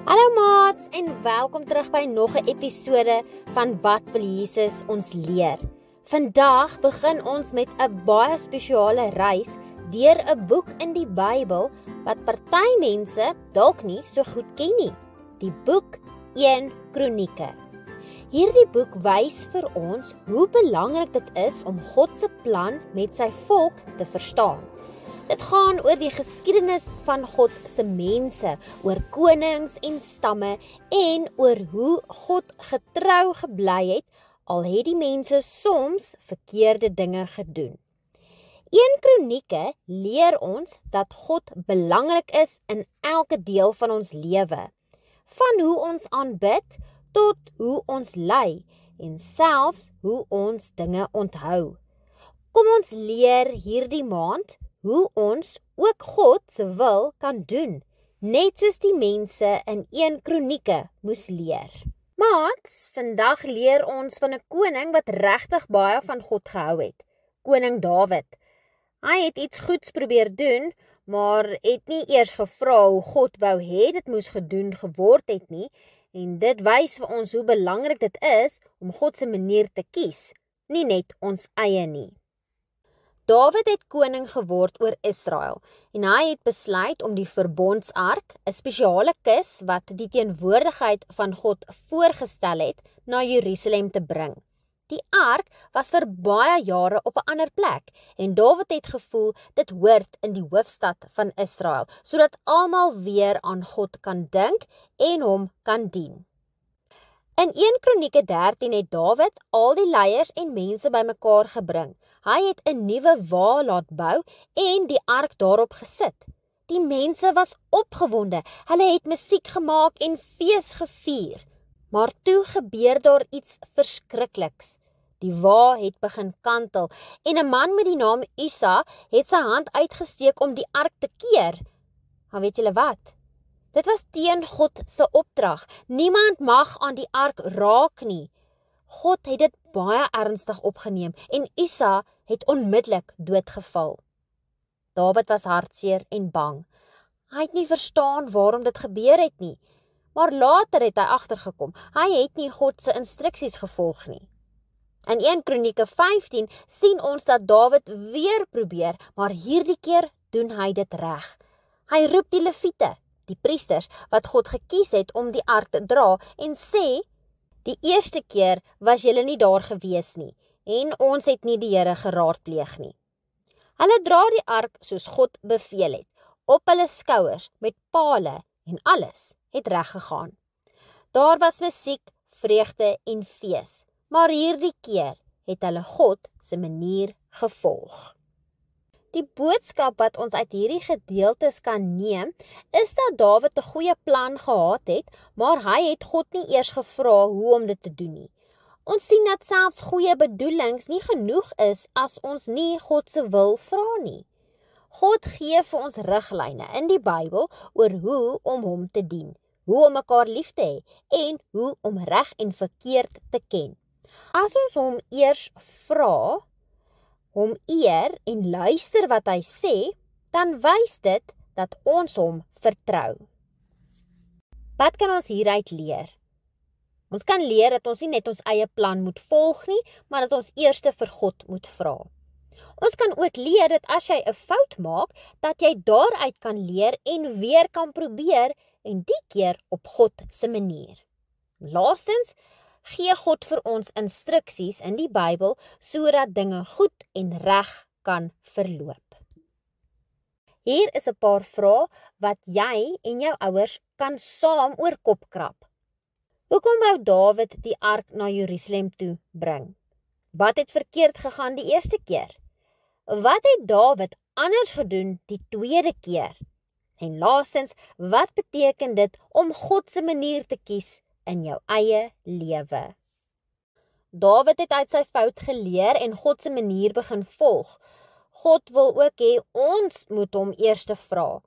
Hallo maats en welkom terug by nog 'n episode van Wat wil Jesus ons leer. Vandag begin ons met 'n baie spesiale reis deur 'n boek in die Bybel wat party mense dalk nie so goed ken nie. Die boek 1 Kronieke. Hierdie boek wys vir ons hoe belangrik dit is om God se plan met sy volk te verstaan. Dit gaan oor die geskiedenis van God se mense, oor konings en stamme en oor hoe God getrou gebly het, al het die mense soms verkeerde dinge gedoen. 1 Kronieke leer ons dat God belangrik is in elke deel van ons lewe, van hoe ons aanbid tot hoe ons ly en selfs hoe ons dinge onthou. Kom ons leer hierdie maand hoe ons ook God se wil kan doen, net soos die mense in 1 Kronieke moes leer. Maats, vandag leer ons van 'n koning wat regtig baie van God gehou het, koning Dawid. Hy het iets goeds probeer doen, maar het nie eers gevra hoe God wou hê dit moes gedoen geword het nie, en dit wys vir ons hoe belangrik dit is om God se manier te kies, nie net ons eie nie. Dawid het koning geword oor Israel en hy het besluit om die verbondsark, 'n spesiale kus wat die teenwoordigheid van God voorgestel het, na Jerusalem te bring. Die ark was vir baie jare op 'n ander plek en Dawid het gevoel dit hoort in die hoofstad van Israel, sodat almal weer aan God kan dink en hom kan dien. In 1 Kronieke 13 het Dawid al die leiers en mense bymekaar gebring. Hy het 'n nuwe wa laat bou en die ark daarop gesit. Die mense was opgewonde, hulle het musiek gemaak en fees gevier. Maar toe gebeur daar iets verskrikliks. Die wa het begin kantel en 'n man met die naam Ussa het sy hand uitgesteek om die ark te keer. Maar weet julle wat? Dit was teen God se opdrag. Niemand mag aan die ark raak nie. God het dit baie ernstig opgeneem en Ussa het onmiddellik doodgeval. Dawid was hartseer en bang. Hy het nie verstaan waarom dit gebeur het nie, maar later het hy agtergekom. Hy het nie God se instruksies gevolg nie. In 1 Kronieke 15 sien ons dat Dawid weer probeer, maar hierdie keer doen hy dit reg. Hy roep die leviete, die priesters wat God gekies het om die ark te dra en sê, die eerste keer was julle nie daar gewees nie en ons het nie die Here geraadpleeg nie. Hulle dra die ark soos God beveel het, op hulle skouers met pale en alles het reg gegaan. Daar was musiek, vreugde en fees, maar hierdie keer het hulle God se manier gevolg. Die boodskap wat ons uit hierdie gedeeltes kan neem, is dat Dawid 'n goeie plan gehad het, maar hy het God nie eers gevra hoe om dit te doen nie. Ons sien dat selfs goeie bedoelings nie genoeg is as ons nie God se wil vra nie. God gee vir ons riglyne in die Bybel oor hoe om hom te dien, hoe om mekaar lief te hê en hoe om reg en verkeerd te ken. As ons hom eers vra, hom eer en luister wat hy sê, dan wys dit dat ons hom vertrou. Wat kan ons hieruit leer? Ons kan leer dat ons nie net ons eie plan moet volg nie, maar dat ons eers vir God moet vra. Ons kan ook leer dat as jy 'n fout maak, dat jy daaruit kan leer en weer kan probeer en die keer op God se manier. Laastens, gee God vir ons instruksies in die Bybel sodat dinge goed en reg kan verloop. Hier is 'n paar vrae wat jy en jou ouers kan saam oor kop krap. Hoekom wou Dawid die ark na Jerusalem toe bring? Wat het verkeerd gegaan die eerste keer? Wat het Dawid anders gedoen die tweede keer? En laastens, wat beteken dit om God se manier te kies in jou eie lewe? Dawid het uit sy fout geleer en God se manier begin volg. God wil ook hê ons moet hom eers vra.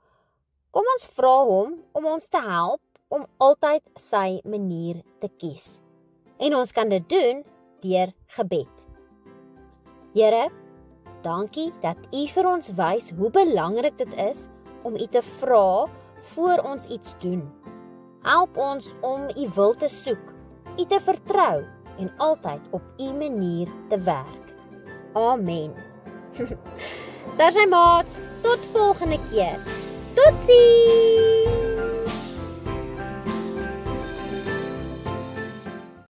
Kom ons vra hom om ons te help om altyd sy manier te kies. En ons kan dit doen deur gebed. Here, dankie dat U vir ons wys hoe belangrik dit is om U te vra voor ons iets doen. Help ons om U wil te soek, U te vertrou en altyd op U manier te werk. Amen. Daar sy maats, tot volgende keer. Totsiens!